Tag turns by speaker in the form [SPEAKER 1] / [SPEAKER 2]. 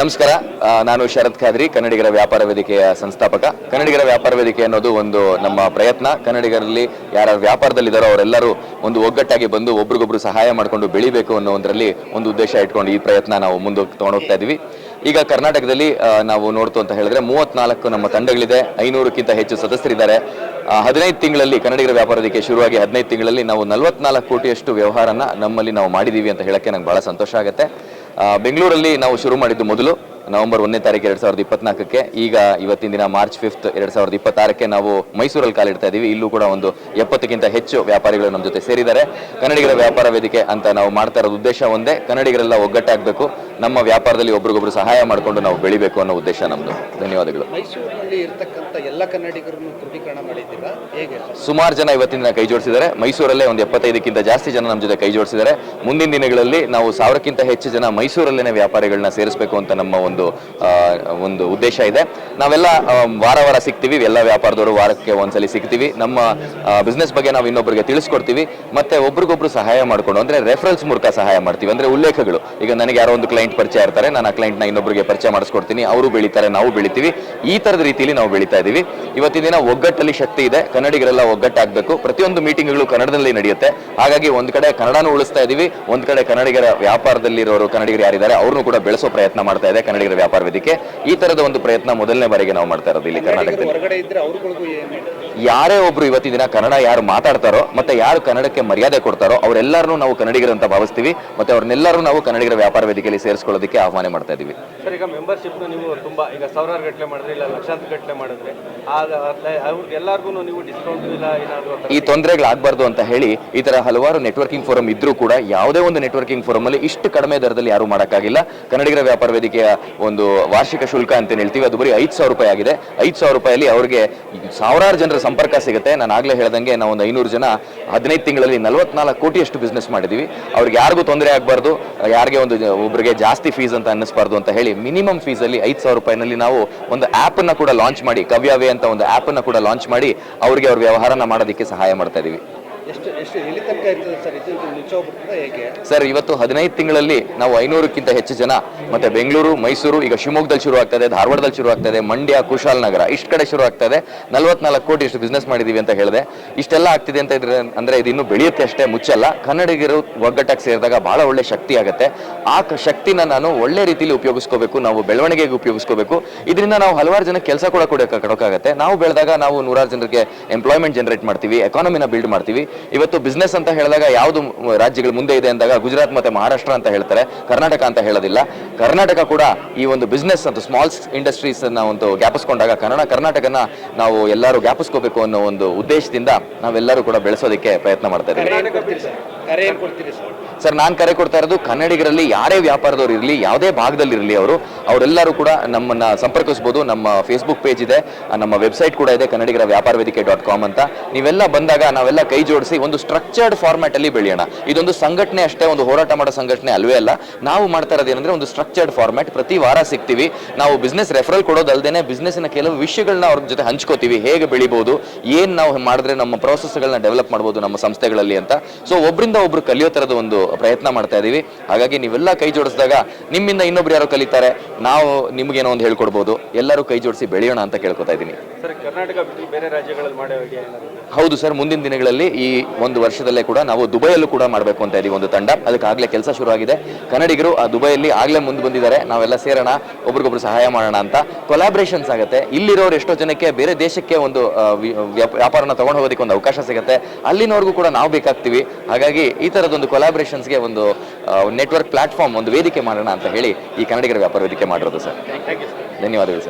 [SPEAKER 1] ನಮಸ್ಕಾರ. ನಾನು ಶರತ್ ಖಾದ್ರಿ, ಕನ್ನಡಿಗರ ವ್ಯಾಪಾರ ವೇದಿಕೆಯ ಸಂಸ್ಥಾಪಕ. ಕನ್ನಡಿಗರ ವ್ಯಾಪಾರ ವೇದಿಕೆ ಅನ್ನೋದು ಒಂದು ನಮ್ಮ ಪ್ರಯತ್ನ. ಕನ್ನಡಿಗರಲ್ಲಿ ಯಾರು ವ್ಯಾಪಾರದಲ್ಲಿದ್ದಾರೋ ಅವರೆಲ್ಲರೂ ಒಂದು ಒಗ್ಗಟ್ಟಾಗಿ ಬಂದು ಒಬ್ರಿಗೊಬ್ರು ಸಹಾಯ ಮಾಡಿಕೊಂಡು ಬೆಳಿಬೇಕು ಅನ್ನೋ ಒಂದರಲ್ಲಿ ಒಂದು ಉದ್ದೇಶ ಇಟ್ಕೊಂಡು ಈ ಪ್ರಯತ್ನ ನಾವು ಮುಂದಕ್ಕೆ ತಗೊಂಡೋಗ್ತಾ ಇದ್ದೀವಿ. ಈಗ ಕರ್ನಾಟಕದಲ್ಲಿ ನಾವು ನೋಡ್ತು ಅಂತ ಹೇಳಿದ್ರೆ 34 ನಮ್ಮ ತಂಡಗಳಿದೆ, 500ಕ್ಕಿಂತ ಹೆಚ್ಚು ಸದಸ್ಯರಿದ್ದಾರೆ. 15 ತಿಂಗಳಲ್ಲಿ ಕನ್ನಡಿಗರ ವ್ಯಾಪಾರ ವೇದಿಕೆ ಶುರುವಾಗಿ 15 ತಿಂಗಳಲ್ಲಿ ನಾವು 44 ಕೋಟಿಯಷ್ಟು ವ್ಯವಹಾರನ ನಮ್ಮಲ್ಲಿ ನಾವು ಮಾಡಿದ್ದೀವಿ ಅಂತ ಹೇಳಕ್ಕೆ ನಂಗೆ ಬಹಳ ಸಂತೋಷ ಆಗುತ್ತೆ. ಬೆಂಗಳೂರಲ್ಲಿ ನಾವು ಶುರು ಮಾಡಿದ್ದು ಮೊದಲು ನವೆಂಬರ್ 1ನೇ ತಾರೀಕು 2024ಕ್ಕೆ. ಈಗ ಇವತ್ತಿನ ದಿನ ಮಾರ್ಚ್ 5 2026ಕ್ಕೆ ನಾವು ಮೈಸೂರಲ್ಲಿ ಕಾಲಿಡ್ತಾ ಇದ್ದೀವಿ. ಇಲ್ಲೂ ಕೂಡ ಒಂದು 70ಕ್ಕಿಂತ ಹೆಚ್ಚು ವ್ಯಾಪಾರಿಗಳು ನಮ್ಮ ಜೊತೆ ಸೇರಿದ್ದಾರೆ. ಕನ್ನಡಿಗರ ವ್ಯಾಪಾರ ವೇದಿಕೆ ಅಂತ ನಾವು ಮಾಡ್ತಾ ಇರೋದು ಉದ್ದೇಶ ಒಂದೇ, ಕನ್ನಡಿಗರೆಲ್ಲ ಒಗ್ಗಟ್ಟಾಗಬೇಕು, ನಮ್ಮ ವ್ಯಾಪಾರದಲ್ಲಿ ಒಬ್ರಿಗೊಬ್ರು ಸಹಾಯ ಮಾಡಿಕೊಂಡು ನಾವು ಬೆಳಿಬೇಕು ಅನ್ನೋ ಉದ್ದೇಶ ನಮ್ಮದು. ಧನ್ಯವಾದಗಳು.
[SPEAKER 2] ಮೈಸೂರಿನಲ್ಲಿ ಇರತಕ್ಕಂಥ ಎಲ್ಲ ಕನ್ನಡಿಗರನ್ನು ಕ್ರೋಢೀಕರಣ ಮಾಡಿದ್ದೀರಾ ಹೇಗೆ?
[SPEAKER 1] ಸುಮಾರು ಜನ ಇವತ್ತಿನ ದಿನ ಕೈ ಜೋಡಿಸಿದ್ದಾರೆ. ಮೈಸೂರಲ್ಲೇ ಒಂದು 75ಕ್ಕಿಂತ ಜಾಸ್ತಿ ಜನ ನಮ್ಮ ಜೊತೆ ಕೈ ಜೋಡಿಸಿದ್ದಾರೆ. ಮುಂದಿನ ದಿನಗಳಲ್ಲಿ ನಾವು 1000ಕ್ಕಿಂತ ಹೆಚ್ಚು ಜನ ಮೈಸೂರಲ್ಲೇ ವ್ಯಾಪಾರಿಗಳನ್ನ ಸೇರಿಸಬೇಕು ಅಂತ ನಮ್ಮ ಒಂದು ಉದ್ದೇಶ ಇದೆ. ನಾವೆಲ್ಲ ವಾರ ಸಿಗ್ತೀವಿ, ಎಲ್ಲ ವ್ಯಾಪಾರದವರು ವಾರಕ್ಕೆ ಒಂದ್ಸಲಿ ಸಿಗ್ತೀವಿ. ನಮ್ಮ ಬಿಸ್ನೆಸ್ ಬಗ್ಗೆ ನಾವು ಇನ್ನೊಬ್ಬರಿಗೆ ತಿಳಿಸ್ಕೊಡ್ತೀವಿ, ಮತ್ತೆ ಒಬ್ರಿಗೊಬ್ರು ಸಹಾಯ ಮಾಡ್ಕೊಂಡು, ಅಂದ್ರೆ ರೆಫರಲ್ಸ್ ಮೂಲಕ ಸಹಾಯ ಮಾಡ್ತೀವಿ. ಅಂದ್ರೆ ಉಲ್ಲೇಖಗಳು, ಈಗ ನನಗೆ ಯಾರೋ ಒಂದು ಕ್ಲೈಂಟ್ ಪರಿಚಯ ಇರ್ತಾರೆ, ನಾನು ಆ ಕ್ಲೈಂಟ್ನ ಇನ್ನೊಬ್ಬರಿಗೆ ಪರಿಚಯ ಮಾಡಿಸ್ಕೊಡ್ತೀನಿ, ಅವರು ಬೆಳೀತಾರೆ, ನಾವು ಬೆಳಿತೀವಿ. ಈ ತರದ ರೀತಿಯಲ್ಲಿ ನಾವು ಬೆಳೀತಾ ಇದೀವಿ. ಇವತ್ತಿನ ದಿನ ಒಗ್ಗಟ್ಟಲ್ಲಿ ಶಕ್ತಿ ಇದೆ, ಕನ್ನಡಿಗರೆಲ್ಲ ಒಗ್ಗಟ್ಟಾಗಬೇಕು. ಪ್ರತಿಯೊಂದು ಮೀಟಿಂಗ್ಗಳು ಕನ್ನಡದಲ್ಲಿ ನಡೆಯುತ್ತೆ. ಹಾಗಾಗಿ ಒಂದ್ ಕಡೆ ಕನ್ನಡನೂ ಉಳಿಸ್ತಾ ಇದೀವಿ, ಒಂದ್ ಕಡೆ ಕನ್ನಡಿಗರ ವ್ಯಾಪಾರದಲ್ಲಿರೋರು ಕನ್ನಡಿಗರು ಯಾರಿದ್ದಾರೆ ಅವ್ರನ್ನು ಕೂಡ ಬೆಳೆಸೋ ಪ್ರಯತ್ನ ಮಾಡ್ತಾ ಇದೆ ಕನ್ನಡಿಗರ ವ್ಯಾಪಾರ ವೇದಿಕೆ. ಈ ತರದ ಒಂದು ಪ್ರಯತ್ನ ಮೊದಲನೇ ಬಾರಿಗೆ ನಾವು ಮಾಡ್ತಾ ಇರೋದು ಇಲ್ಲಿ ಕರ್ನಾಟಕದಲ್ಲಿ. ಯಾರೇ ಒಬ್ರು ಇವತ್ತಿನ ದಿನ ಕನ್ನಡ ಯಾರು ಮಾತಾಡ್ತಾರೋ ಮತ್ತೆ ಯಾರು ಕನ್ನಡಕ್ಕೆ ಮರ್ಯಾದೆ ಕೊಡ್ತಾರೋ ಅವರೆಲ್ಲರನ್ನೂ ನಾವು ಕನ್ನಡಿಗರು ಅಂತ ಭಾವಿಸ್ತೀವಿ. ಮತ್ತೆ ಅವ್ರನ್ನೆಲ್ಲರೂ ನಾವು ಕನ್ನಡಿಗರ ವ್ಯಾಪಾರ ವೇದಿಕೆಯಲ್ಲಿ ಸೇರಿಸ್ಕೊಳ್ಳೋದಕ್ಕೆ ಆಹ್ವಾನ ಮಾಡ್ತಾ ಇದೀವಿ.
[SPEAKER 3] ಸರ್, ಈಗ ಮೆಂಬರ್ಶಿಪ್ ನೀವು ತುಂಬಾ ಈಗ ಸಾವಿರಾರು ಗಟ್ಟಲೆ ಮಾಡಿದ್ರೆ ಇಲ್ಲ ಲಕ್ಷಾಂತರ ಗಟ್ಟಲೆ ಮಾಡಿದ್ರೆ ಎಲ್ಲರಿಗೂ ನೀವು ಡಿಸ್ಕೌಂಟ್ ಇಲ್ಲ ಏನಾದ್ರು
[SPEAKER 1] ಈ ತೊಂದರೆಗಳಾಗಬಾರ್ದು ಅಂತ ಹೇಳಿ ಈ ತರ ಹಲವಾರು ನೆಟ್ವರ್ಕಿಂಗ್ ಫೋರಂ ಇದ್ರೂ ಕೂಡ ಯಾವುದೇ ಒಂದು ನೆಟ್ವರ್ಕಿಂಗ್ ಫೋರಂ ಅಲ್ಲಿ ಇಷ್ಟು ಕಡಿಮೆ ದರದಲ್ಲಿ ಯಾರು ಮಾಡೋಕ್ಕಾಗಿಲ್ಲ. ಕನ್ನಡಿಗರ ವ್ಯಾಪಾರ ವೇದಿಕೆಯ ಒಂದು ವಾರ್ಷಿಕ ಶುಲ್ಕ ಅಂತ ಹೇಳ್ತೀವಿ, ಅದು ಬರೀ 5,000 ರೂಪಾಯಿ ಆಗಿದೆ. 5,000 ರೂಪಾಯಲ್ಲಿ ಅವ್ರಿಗೆ ಸಾವಿರಾರು ಜನರ ಸಂಪರ್ಕ ಸಿಗುತ್ತೆ. ನಾನು ಆಗ್ಲೇ ಹೇಳ್ದಂಗೆ ನಾವು ಒಂದು 500 ಜನ 15 ತಿಂಗಳಲ್ಲಿ 44 ಕೋಟಿಯಷ್ಟು ಬಿಸ್ನೆಸ್ ಮಾಡಿದೀವಿ. ಅವ್ರಿಗೆ ಯಾರಿಗೂ ತೊಂದರೆ ಆಗಬಾರ್ದು, ಯಾರಿಗೆ ಒಬ್ಬರಿಗೆ ಜಾಸ್ತಿ ಫೀಸ್ ಅಂತ ಅನ್ನಿಸಬಾರ್ದು ಅಂತ ಹೇಳಿ ಮಿನಿಮಮ್ ಫೀಸ್ ಅಲ್ಲಿ 5,000 ರೂಪಾಯಿನಲ್ಲಿ ನಾವು ಒಂದು ಆಪ್ ಅನ್ನ ಕೂಡ ಲಾಂಚ್ ಮಾಡಿ, ಕವ್ಯವೇ ಅಂತ ಒಂದು ಆಪ್ ಅನ್ನ ಕೂಡ ಲಾಂಚ್ ಮಾಡಿ ಅವರಿಗೆ ಅವ್ರ ವ್ಯವಹಾರನ ಮಾಡೋದಕ್ಕೆ ಸಹಾಯ ಮಾಡ್ತಾ ಇದೀವಿ. ಸರ್, ಇವತ್ತು 15 ತಿಂಗಳಲ್ಲಿ ನಾವು 500ಕ್ಕಿಂತ ಹೆಚ್ಚು ಜನ, ಮತ್ತೆ ಬೆಂಗಳೂರು, ಮೈಸೂರು, ಈಗ ಶಿವಮೊಗ್ಗದಲ್ಲಿ ಶುರು ಆಗ್ತಾ ಇದೆ, ಧಾರವಾಡದಲ್ಲಿ ಶುರು ಆಗ್ತಾ ಇದೆ, ಮಂಡ್ಯ, ಕುಶಾಲನಗರ, ಇಷ್ಟು ಕಡೆ ಶುರು ಆಗ್ತಾ ಇದೆ. 44 ಕೋಟಿ ಇಷ್ಟು ಬಿಸ್ನೆಸ್ ಮಾಡಿದೀವಿ ಅಂತ ಹೇಳಿದೆ. ಇಷ್ಟೆಲ್ಲ ಆಗ್ತಿದೆ ಅಂತ ಇದ್ರೆ ಅಂದ್ರೆ ಇದು ಇನ್ನೂ ಬೆಳೆಯುತ್ತೆ ಅಷ್ಟೇ, ಮುಚ್ಚಲ್ಲ. ಕನ್ನಡಿಗರು ಒಗ್ಗಟ್ಟಾಗಿ ಸೇರಿದಾಗ ಬಹಳ ಒಳ್ಳೆ ಶಕ್ತಿ ಆಗುತ್ತೆ. ಆ ಶಕ್ತಿನ ನಾನು ಒಳ್ಳೆ ರೀತಿಯಲ್ಲಿ ಉಪಯೋಗಿಸ್ಕೋಬೇಕು, ನಾವು ಬೆಳವಣಿಗೆಗೆ ಉಪಯೋಗಿಸ್ಕೋಬೇಕು. ಇದರಿಂದ ನಾವು ಹಲವಾರು ಜನ ಕೆಲಸ ಕೂಡ ಕೊಡೋಕ್ಕಾಗತ್ತೆ. ನಾವು ಬೆಳೆದಾಗ ನಾವು 100 ಜನರಿಗೆ ಎಂಪ್ಲಾಯ್ಮೆಂಟ್ ಜನರೇಟ್ ಮಾಡ್ತೀವಿ, ಎಕಾನಮಿನ ಬಿಲ್ಡ್ ಮಾಡ್ತೀವಿ. ಇವತ್ತು ಬಿಸ್ನೆಸ್ ಅಂತ ಹೇಳಿದಾಗ ಯಾವುದು ರಾಜ್ಯಗಳು ಮುಂದೆ ಇದೆ ಅಂದಾಗ ಗುಜರಾತ್ ಮತ್ತೆ ಮಹಾರಾಷ್ಟ್ರ ಅಂತ ಹೇಳ್ತಾರೆ, ಕರ್ನಾಟಕ ಅಂತ ಹೇಳೋದಿಲ್ಲ. ಕರ್ನಾಟಕ ಕೂಡ ಈ ಒಂದು ಬಿಸ್ನೆಸ್ ಅಂತ ಸ್ಮಾಲ್ ಇಂಡಸ್ಟ್ರೀಸ್ ಒಂದು ಜ್ಞಾಪಿಸ್ಕೊಂಡಾಗ ಕರ್ನಾಟಕನ ನಾವು ಎಲ್ಲರೂ ಜ್ಞಾಪಿಸ್ಕೋಬೇಕು ಅನ್ನೋ ಒಂದು ಉದ್ದೇಶದಿಂದ ನಾವೆಲ್ಲರೂ ಕೂಡ ಬೆಳೆಸೋದಕ್ಕೆ ಪ್ರಯತ್ನ ಮಾಡ್ತಾ ಇದ್ದೀವಿ. ಸರ್, ನಾನು ಕರೆ ಕೊಡ್ತಾ ಇರೋದು ಕನ್ನಡಿಗರಲ್ಲಿ ಯಾರೇ ವ್ಯಾಪಾರದವ್ರು ಇರಲಿ, ಯಾವುದೇ ಭಾಗದಲ್ಲಿ ಇರಲಿ, ಅವರೆಲ್ಲರೂ ಕೂಡ ನಮ್ಮನ್ನ ಸಂಪರ್ಕಿಸಬಹುದು. ನಮ್ಮ ಫೇಸ್ಬುಕ್ ಪೇಜ್ ಇದೆ, ನಮ್ಮ ವೆಬ್ಸೈಟ್ ಕೂಡ ಇದೆ, ಕನ್ನಡಿಗರ ವ್ಯಾಪಾರ ವೇದಿಕೆ .com ಅಂತ. ನೀವೆಲ್ಲ ಬಂದಾಗ ನಾವೆಲ್ಲ ಕೈ ಜೋಡಿಸಿ ಒಂದು ಸ್ಟ್ರಕ್ಚರ್ಡ್ ಫಾರ್ಮ್ಯಾಟ್ ಅಲ್ಲಿ ಬೆಳೆಯೋಣ. ಇದೊಂದು ಸಂಘಟನೆ ಅಷ್ಟೇ, ಒಂದು ಹೋರಾಟ ಮಾಡೋ ಸಂಘಟನೆ ಅಲ್ವೇ ಅಲ್ಲ. ನಾವು ಮಾಡ್ತಾ ಇರೋದು ಏನಂದ್ರೆ ಒಂದು ಸ್ಟ್ರಕ್ಚರ್ಡ್ ಫಾರ್ಮ್ಯಾಟ್. ಪ್ರತಿ ವಾರ ಸಿಗ್ತೀವಿ, ನಾವು ಬಿಸ್ನೆಸ್ ರೆಫರಲ್ ಕೊಡೋದಲ್ದೇನೆ ಬಿಸ್ನೆಸ್ನ ಕೆಲವು ವಿಷಯಗಳನ್ನ ಅವ್ರ ಜೊತೆ ಹಂಚ್ಕೋತೀವಿ. ಹೇಗೆ ಬೆಳಿಬಹುದು, ಏನ್ ನಾವು ಮಾಡಿದ್ರೆ ನಮ್ಮ ಪ್ರೋಸೆಸ್ಗಳನ್ನ ಡೆವಲಪ್ ಮಾಡಬಹುದು ನಮ್ಮ ಸಂಸ್ಥೆಗಳಲ್ಲಿ ಅಂತ. ಸೊ ಒಬ್ಬರಿಂದ ಒಬ್ರು ಕಲಿಯೋ ತರದ ಒಂದು ಪ್ರಯತ್ನ ಮಾಡ್ತಾ ಇದೀವಿ. ಹಾಗಾಗಿ ನೀವೆಲ್ಲ ಕೈ ಜೋಡಿಸಿದಾಗ ನಿಮ್ಮಿಂದ ಇನ್ನೊಬ್ರು ಯಾರೋ ಕಲಿತಾರೆ, ನಾವು ನಿಮ್ಗೇನೋ ಒಂದು ಹೇಳ್ಕೊಡ್ಬೋದು. ಎಲ್ಲರೂ ಕೈ ಜೋಡಿಸಿ ಬೆಳೆಯೋಣ ಅಂತ ಕೇಳ್ಕೊತಾ ಇದ್ದೀನಿ. ಹೌದು ಸರ್, ಮುಂದಿನ ದಿನಗಳಲ್ಲಿ ಈ ಒಂದು ವರ್ಷದಲ್ಲೇ ಕೂಡ ನಾವು ದುಬೈಯಲ್ಲೂ ಕೂಡ ಮಾಡಬೇಕು ಅಂತ ಇದೀವಿ ಒಂದು ತಂಡ. ಅದಕ್ಕಾಗಲೇ ಕೆಲಸ ಶುರುವಾಗಿದೆ. ಕನ್ನಡಿಗರು ಆ ದುಬೈಯಲ್ಲಿ ಆಗ್ಲೇ ಮುಂದೆ ಬಂದಿದ್ದಾರೆ. ನಾವೆಲ್ಲ ಸೇರೋಣ, ಒಬ್ರಿಗೊಬ್ರು ಸಹಾಯ ಮಾಡೋಣ ಅಂತ. ಕೊಲಾಬ್ರೇಷನ್ಸ್ ಆಗುತ್ತೆ. ಇಲ್ಲಿರೋರು ಎಷ್ಟೋ ಜನಕ್ಕೆ ಬೇರೆ ದೇಶಕ್ಕೆ ಒಂದು ವ್ಯಾಪಾರನ ತಗೊಂಡು ಹೋಗೋದಕ್ಕೆ ಒಂದು ಅವಕಾಶ ಸಿಗುತ್ತೆ. ಅಲ್ಲಿನವರೆಗೂ ಕೂಡ ನಾವು ಬೇಕಾಗ್ತೀವಿ. ಹಾಗಾಗಿ ಈ ತರದೊಂದು ಕೊಲಾಬ್ರೇಷನ್ಸ್ಗೆ ಒಂದು ನೆಟ್ವರ್ಕ್ ಪ್ಲಾಟ್ಫಾರ್ಮ್, ಒಂದು ವೇದಿಕೆ ಮಾಡೋಣ ಅಂತ ಹೇಳಿ ಈ ಕನ್ನಡಿಗರ ವ್ಯಾಪಾರ ವೇದಿಕೆ ಮಾಡಿರೋದು ಸರ್. ಧನ್ಯವಾದಗಳು ಸರ್.